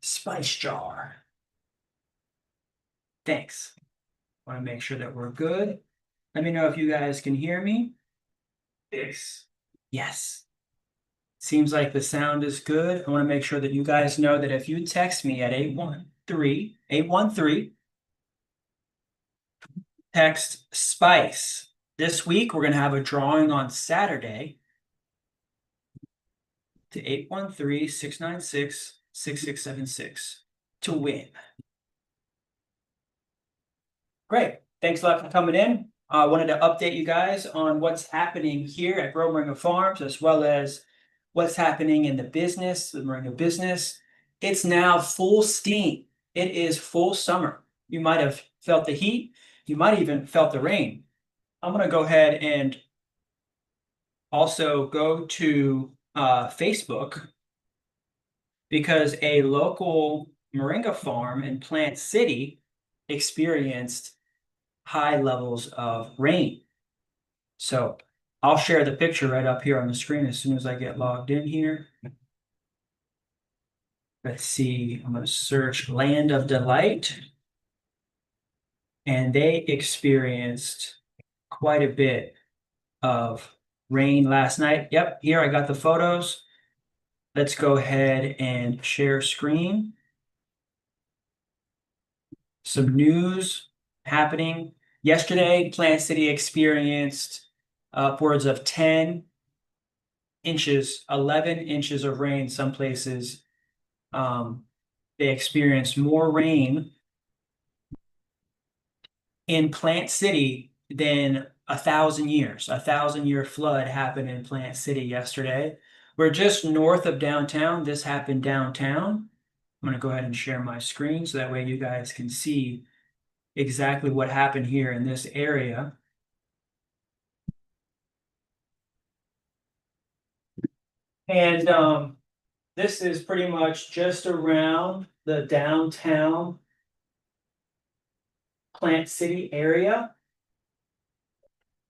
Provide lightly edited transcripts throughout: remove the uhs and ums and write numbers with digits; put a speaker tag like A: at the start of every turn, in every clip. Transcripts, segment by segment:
A: spice jar. Thanks. Want to make sure that we're good. Let me know if you guys can hear me. Yes. Yes. Seems like the sound is good. I want to make sure that you guys know that if you text me at 813, text SPICE. This week, we're going to have a drawing on Saturday to 813-696-6676 to win. Great. Thanks a lot for coming in. I wanted to update you guys on what's happening here at Moringa Farms, as well as what's happening in the business, the Moringa business. It's now full steam. It is full summer. You might have felt the heat. You might even felt the rain. I'm going to go ahead and also go to Facebook because a local Moringa farm in Plant City experienced high levels of rain. So I'll share the picture right up here on the screen as soon as I get logged in here. Let's see, I'm going to search Land of Delight. And they experienced quite a bit of rain last night. Yep, here I got the photos. Let's go ahead and share screen. Some news happening. Yesterday, Plant City experienced upwards of 10 inches, 11 inches of rain some places. They experienced more rain in Plant City than 1,000 years. 1,000-year flood happened in Plant City yesterday. We're just north of downtown. This happened downtown. I'm going to go ahead and share my screen so that way you guys can see exactly what happened here in this area. And this is pretty much just around the downtown Plant City area.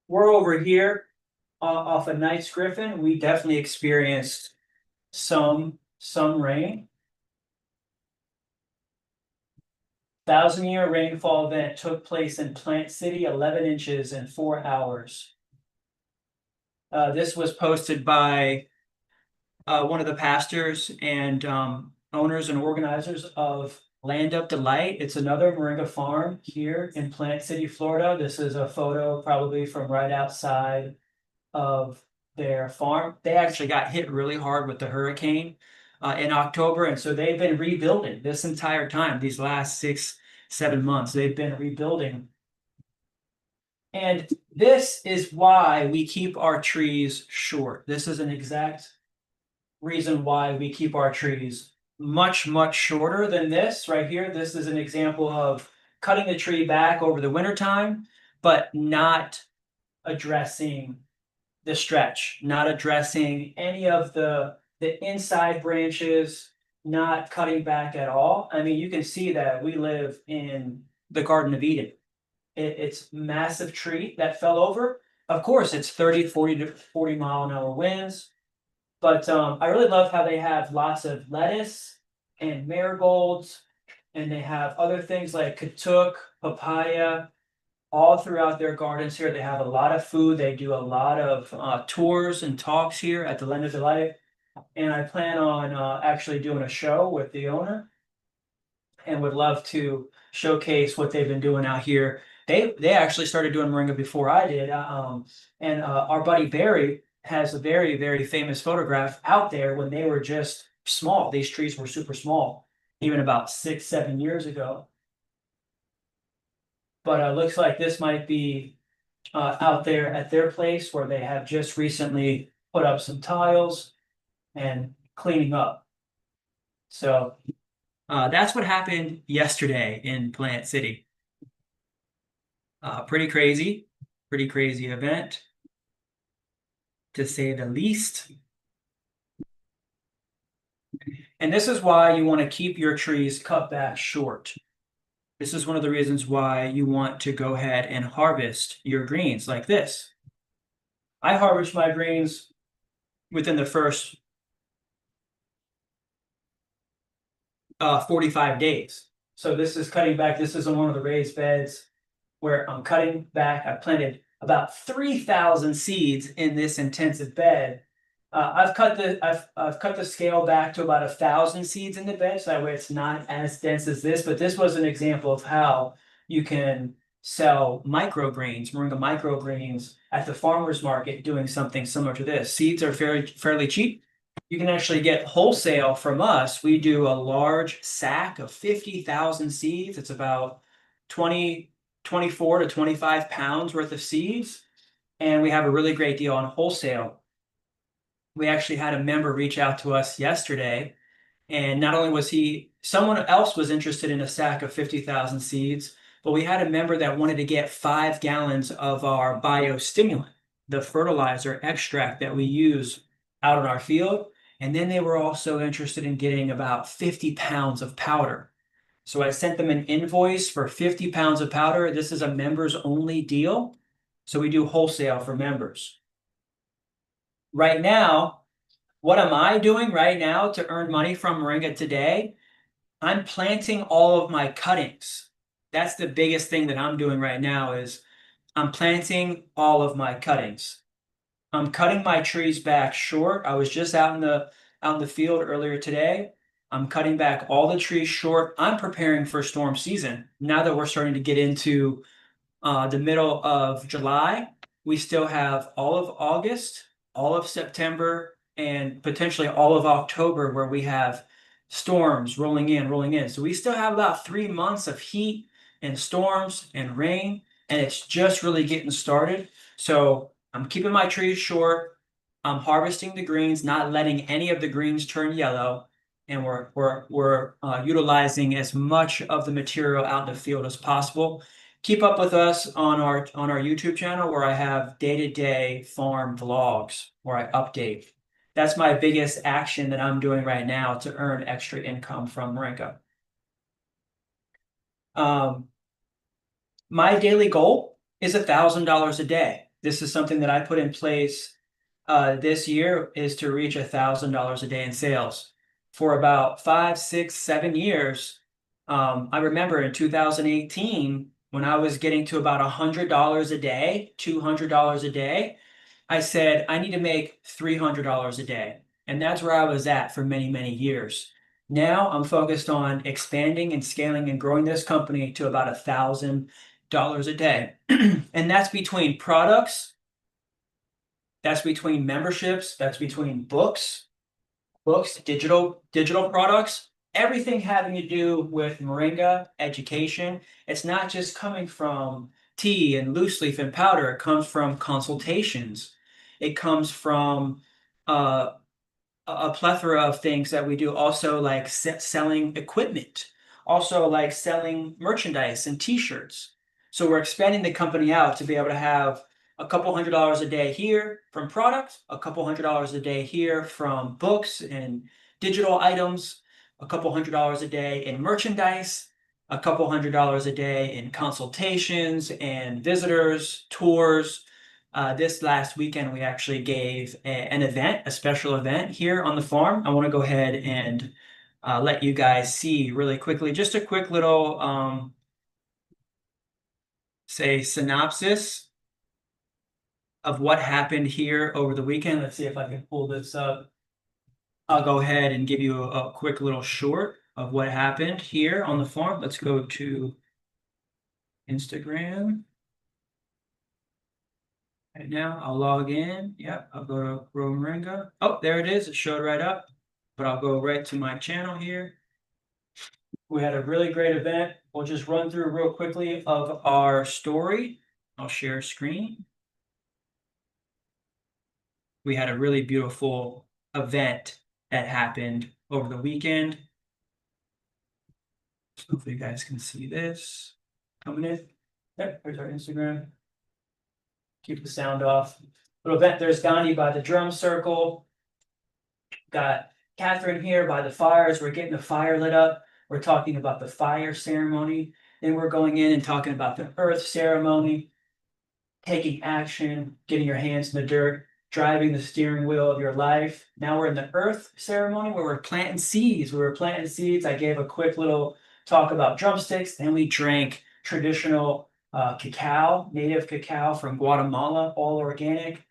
A: We're over here off of Knights Griffin. We definitely experienced some rain. 1,000-year rainfall event took place in Plant City, 11 inches in 4 hours. This was posted by one of the pastors and owners and organizers of Land of Delight. It's another Moringa farm here in Plant City, Florida. This is a photo probably from right outside of their farm. They actually got hit really hard with the hurricane in October, and so they've been rebuilding this entire time. These last 6-7 months, they've been rebuilding. And this is why we keep our trees short. This is an exact reason why we keep our trees much shorter than this right here. This is an example of cutting the tree back over the wintertime, but not addressing the stretch, not addressing any of the inside branches, not cutting back at all. I mean, you can see that we live in the Garden of Eden. It's massive tree that fell over. Of course, it's 30, 40 mile an hour winds. But I really love how they have lots of lettuce and marigolds, and they have other things like katuk, papaya, all throughout their gardens here. They have a lot of food. They do a lot of tours and talks here at the Land of Delight. And I plan on actually doing a show with the owner and would love to showcase what they've been doing out here. They actually started doing Moringa before I did. And our buddy Barry has a very famous photograph out there when they were just small. These trees were super small, even about 6-7 years ago. But it looks like this might be out there at their place where they have just recently put up some tiles and cleaning up. So that's what happened yesterday in Plant City. Pretty crazy event, to say the least. And this is why you want to keep your trees cut back short. This is one of the reasons why you want to go ahead and harvest your greens like this. I harvest my greens within the first 45 days. So this is cutting back. This is on one of the raised beds where I'm cutting back. I planted about 3,000 seeds in this intensive bed. I've cut the scale back to about 1,000 seeds in the bed, so that way it's not as dense as this. But this was an example of how you can sell microgreens, moringa microgreens at the farmers market, doing something similar to this. Seeds are fairly cheap. You can actually get wholesale from us. We do a large sack of 50,000 seeds. It's about 24 to 25 pounds worth of seeds. And we have a really great deal on wholesale. We actually had a member reach out to us yesterday, and not only was someone else was interested in a sack of 50,000 seeds, but we had a member that wanted to get 5 gallons of our biostimulant, the fertilizer extract that we use out in our field. And then they were also interested in getting about 50 pounds of powder. So I sent them an invoice for 50 pounds of powder. This is a members only deal. So we do wholesale for members. Right now, what am I doing right now to earn money from Moringa today? I'm planting all of my cuttings. That's the biggest thing that I'm doing right now is I'm planting all of my cuttings. I'm cutting my trees back short. I was just out in the field earlier today. I'm cutting back all the trees short. I'm preparing for storm season. Now that we're starting to get into the middle of July, we still have all of August, all of September, and potentially all of October where we have storms rolling in, rolling in. So we still have about 3 months of heat and storms and rain, and it's just really getting started. So I'm keeping my trees short. I'm harvesting the greens, not letting any of the greens turn yellow, and we're utilizing as much of the material out in the field as possible. Keep up with us on our YouTube channel where I have day-to-day farm vlogs where I update. That's my biggest action that I'm doing right now to earn extra income from Moringa. My daily goal is $1,000 a day. This is something that I put in place this year is to reach $1,000 a day in sales. For about 5, 6, 7 years, I remember in 2018 when I was getting to about $100 a day, $200 a day, I said I need to make $300 a day, and that's where I was at for many, many years. Now I'm focused on expanding and scaling and growing this company to about $1,000 a day, and that's between products. That's between memberships, that's between books, digital products, everything having to do with Moringa education. It's not just coming from tea and loose leaf and powder. It comes from consultations. It comes from a plethora of things that we do, also like selling equipment, also like selling merchandise and t-shirts. So we're expanding the company out to be able to have a couple $100 a day here from products, a couple $100 a day here from books and digital items, a couple $100 a day in merchandise, a couple $100 a day in consultations and visitors, tours. This last weekend, we actually gave an event, a special event here on the farm. I want to go ahead and let you guys see really quickly, just a quick little, say, synopsis of what happened here over the weekend. Let's see if I can pull this up. I'll go ahead and give you a quick little short of what happened here on the farm. Let's go to Instagram. Right now, I'll log in. Yep, I'll go to Grow Moringa. Oh, there it is. It showed right up. But I'll go right to my channel here. We had a really great event. We'll just run through real quickly of our story. I'll share screen. We had a really beautiful event that happened over the weekend. So hopefully you guys can see this coming in. Yep, here's our Instagram. Keep the sound off. Little event. There's Gandhi by the drum circle. Got Catherine here by the fires. We're getting the fire lit up. We're talking about the fire ceremony. Then we're going in and talking about the earth ceremony, taking action, getting your hands in the dirt, driving the steering wheel of your life. Now we're in the earth ceremony where we're planting seeds. We were planting seeds. I gave a quick little talk about drumsticks. Then we drank traditional cacao, native cacao from Guatemala, all organic.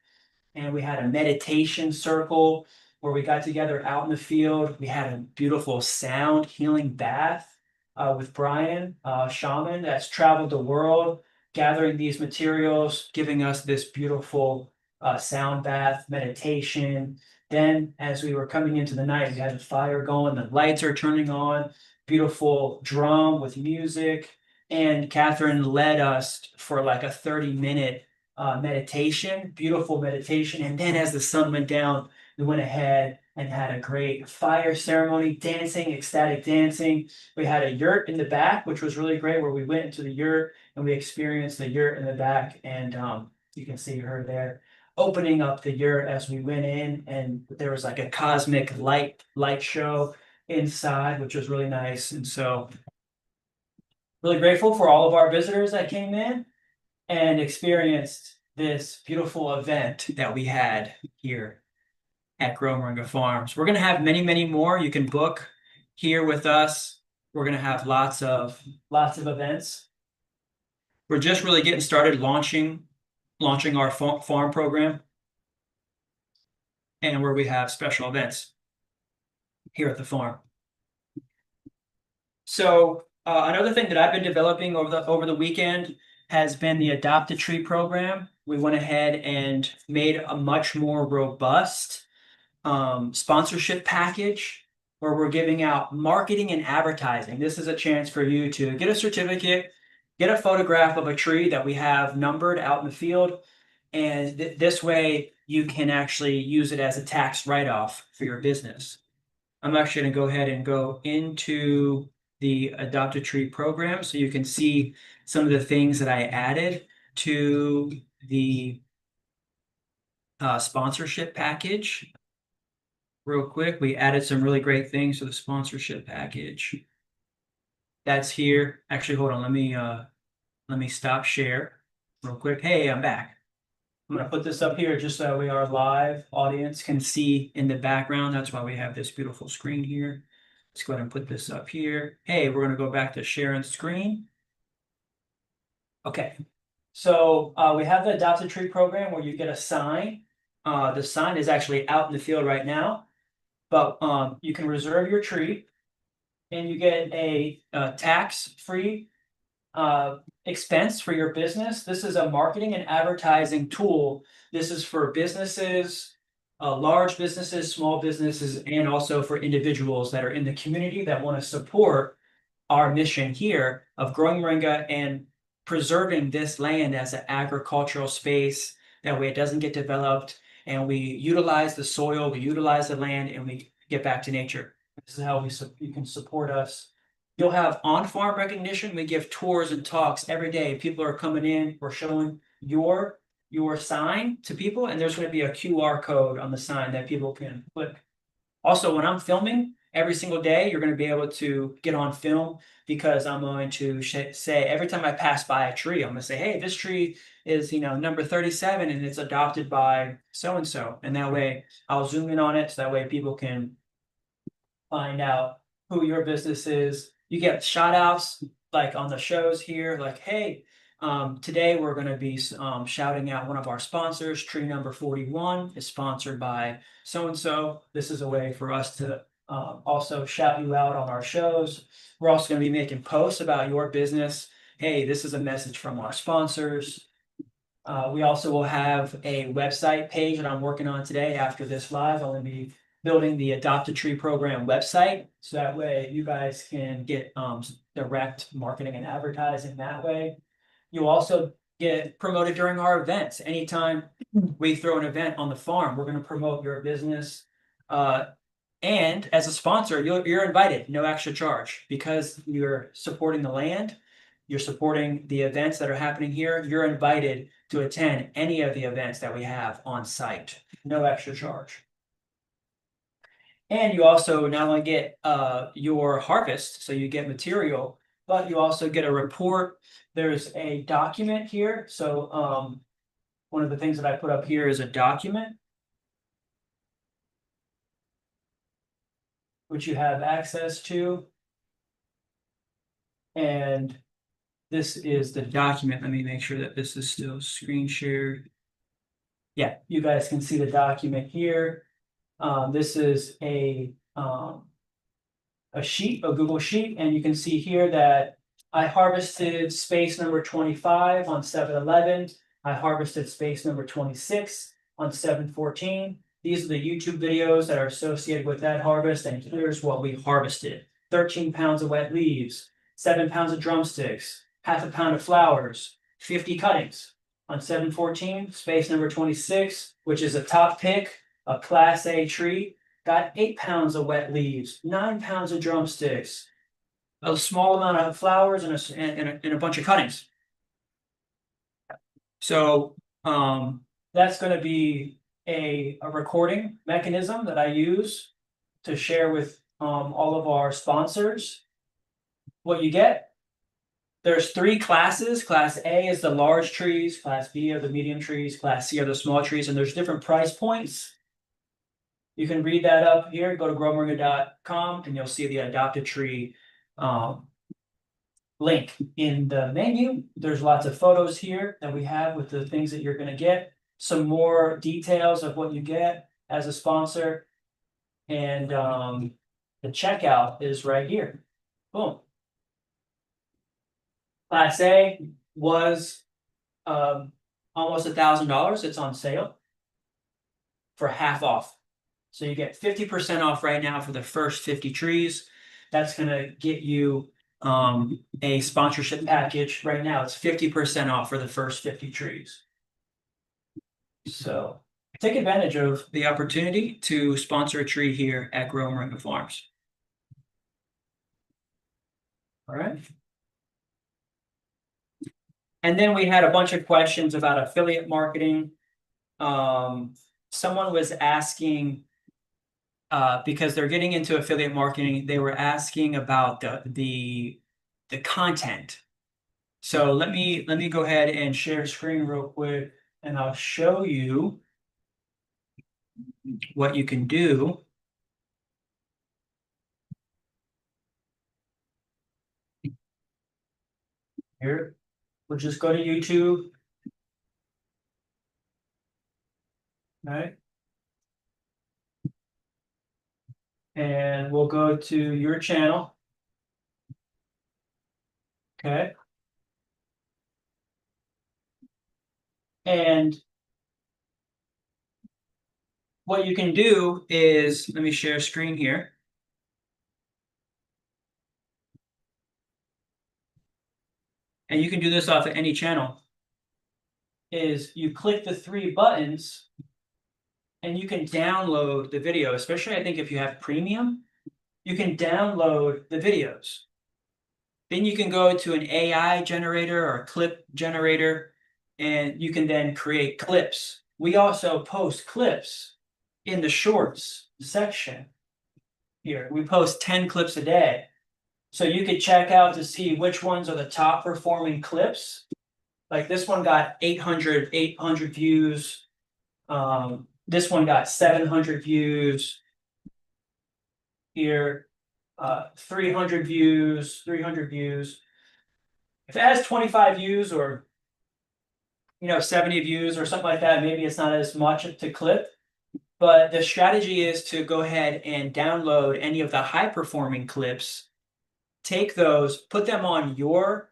A: And we had a meditation circle where we got together out in the field. We had a beautiful sound healing bath with Brian, shaman that's traveled the world, gathering these materials, giving us this beautiful sound bath meditation. Then, as we were coming into the night, we had the fire going, the lights are turning on, beautiful drum with music. And Catherine led us for like a 30-minute meditation, beautiful meditation. And then as the sun went down, we went ahead and had a great fire ceremony, dancing, ecstatic dancing. We had a yurt in the back, which was really great, where we went into the yurt and we experienced the yurt in the back. And you can see her there opening up the yurt as we went in. And there was like a cosmic light show inside, which was really nice. And so really grateful for all of our visitors that came in and experienced this beautiful event that we had here at Grow Moringa Farms. We're going to have many, many more. You can book here with us. We're going to have lots of events. We're just really getting started launching our farm program, and where we have special events here at the farm. So another thing that I've been developing over the weekend has been the Adopt a Tree program. We went ahead and made a much more robust sponsorship package where we're giving out marketing and advertising. This is a chance for you to get a certificate, get a photograph of a tree that we have numbered out in the field, and this way you can actually use it as a tax write-off for your business. I'm actually going to go ahead and go into the Adopt a Tree program so you can see some of the things that I added to the sponsorship package. Real quick, we added some really great things to the sponsorship package. That's here. Actually, hold on. Let me stop share real quick. Hey, I'm back. I'm going to put this up here just so we our live audience can see in the background. That's why we have this beautiful screen here. Let's go ahead and put this up here. Hey, we're going to go back to sharing screen. Okay, so we have the Adopt a Tree program where you get a sign. The sign is actually out in the field right now, but you can reserve your tree and you get a tax-free expense for your business. This is a marketing and advertising tool. This is for businesses, large businesses, small businesses, and also for individuals that are in the community that want to support our mission here of growing moringa and preserving this land as an agricultural space. That way it doesn't get developed, and we utilize the soil, we utilize the land, and we get back to nature. This is how you can support us. You'll have on-farm recognition. We give tours and talks every day. People are coming in. We're showing your sign to people, and there's going to be a QR code on the sign that people can click. Also, when I'm filming every single day, you're going to be able to get on film, because I'm going to say every time I pass by a tree, I'm going to say, hey, this tree is, number 37 and it's adopted by so-and-so. And that way I'll zoom in on it so that way people can find out who your business is. You get shout outs like on the shows here, like, hey, today we're going to be shouting out one of our sponsors. Tree number 41 is sponsored by so-and-so. This is a way for us to also shout you out on our shows. We're also going to be making posts about your business. Hey, this is a message from our sponsors. We also will have a website page that I'm working on today after this live. I'm going to be building the Adopt a Tree program website, so that way you guys can get direct marketing and advertising that way. You'll also get promoted during our events. Anytime we throw an event on the farm, we're going to promote your business. And as a sponsor, you're invited, no extra charge, because you're supporting the land, you're supporting the events that are happening here. You're invited to attend any of the events that we have on site, no extra charge. And you also not only get your harvest, so you get material, but you also get a report. There's a document here. So one of the things that I put up here is a document which you have access to. And this is the document. Let me make sure that this is still screen shared. Yeah, you guys can see the document here. This is a sheet, a Google sheet, and you can see here that I harvested space number 25 on 7/11. I harvested space number 26 on 7/14. These are the YouTube videos that are associated with that harvest, and here's what we harvested. 13 pounds of wet leaves, 7 pounds of drumsticks, half a pound of flowers, 50 cuttings. On 7/14, space number 26, which is a top pick, a Class A tree, got 8 pounds of wet leaves, 9 pounds of drumsticks, a small amount of flowers, and a bunch of cuttings. So that's going to be a recording mechanism that I use to share with all of our sponsors. What you get, there's 3 classes. Class A is the large trees, Class B are the medium trees, Class C are the small trees, and there's different price points. You can read that up here, go to growmoringa.com, and you'll see the adopted tree link in the menu. There's lots of photos here that we have with the things that you're going to get, some more details of what you get as a sponsor, and the checkout is right here. Boom. Class A was almost $1,000. It's on sale for half off. So you get 50% off right now for the first 50 trees. That's going to get you a sponsorship package. Right now, it's 50% off for the first 50 trees. So take advantage of the opportunity to sponsor a tree here at Grow Moringa Farms. All right. And then we had a bunch of questions about affiliate marketing. Someone was asking, because they're getting into affiliate marketing, they were asking about the content. So let me go ahead and share screen real quick, and I'll show you what you can do. Here, we'll just go to YouTube. All right. And we'll go to your channel. Okay. And what you can do is, let me share a screen here. And you can do this off of any channel. Is you click the 3 buttons and you can download the video, especially I think if you have premium, you can download the videos. Then you can go to an AI generator or a clip generator, and you can then create clips. We also post clips in the shorts section here. We post 10 clips a day. So you could check out to see which ones are the top performing clips. Like this one got 800 views. This one got 700 views. Here, 300 views, 300 views. If it has 25 views or 70 views or something like that, maybe it's not as much to clip. But the strategy is to go ahead and download any of the high performing clips, take those, put them on your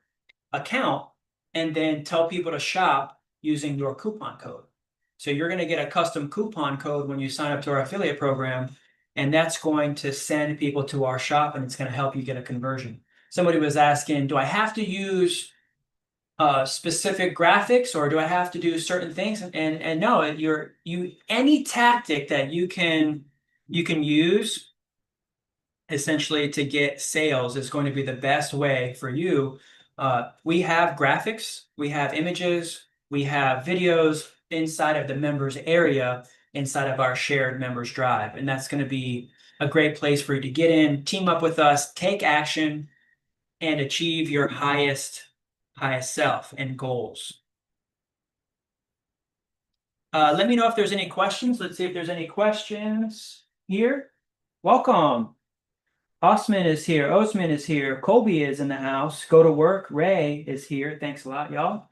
A: account, and then tell people to shop using your coupon code. So you're going to get a custom coupon code when you sign up to our affiliate program, and that's going to send people to our shop, and it's going to help you get a conversion. Somebody was asking, do I have to use specific graphics, or do I have to do certain things? And no, any tactic that you can use essentially to get sales is going to be the best way for you. We have graphics, we have images, we have videos inside of the members area, inside of our shared members drive. And that's going to be a great place for you to get in, team up with us, take action, and achieve your highest self and goals. Let me know if there's any questions. Let's see if there's any questions here. Welcome. Osman is here. Osman is here. Colby is in the house. Go to work. Ray is here. Thanks a lot, y'all,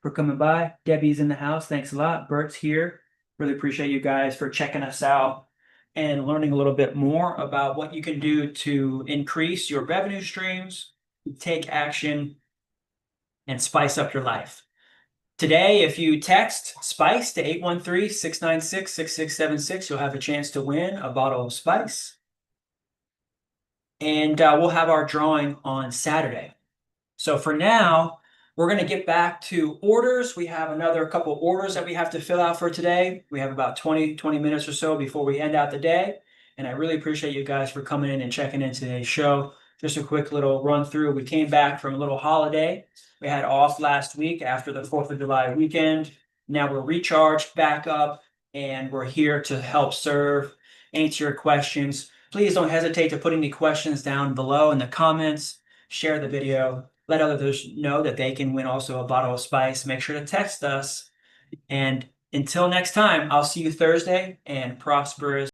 A: for coming by. Debbie's in the house. Thanks a lot. Bert's here. Really appreciate you guys for checking us out and learning a little bit more about what you can do to increase your revenue streams, take action, and spice up your life. Today, if you text SPICE to 813-696-6676, you'll have a chance to win a bottle of Spice. And we'll have our drawing on Saturday. So for now, we're going to get back to orders. We have another couple orders that we have to fill out for today. We have about 20 minutes or so before we end out the day. And I really appreciate you guys for coming in and checking in today's show. Just a quick little run through. We came back from a little holiday. We had off last week after the 4th of July weekend. Now we're recharged back up and we're here to help serve, answer your questions. Please don't hesitate to put any questions down below in the comments. Share the video. Let others know that they can win also a bottle of Spice. Make sure to text us. And until next time, I'll see you Thursday, and prosperous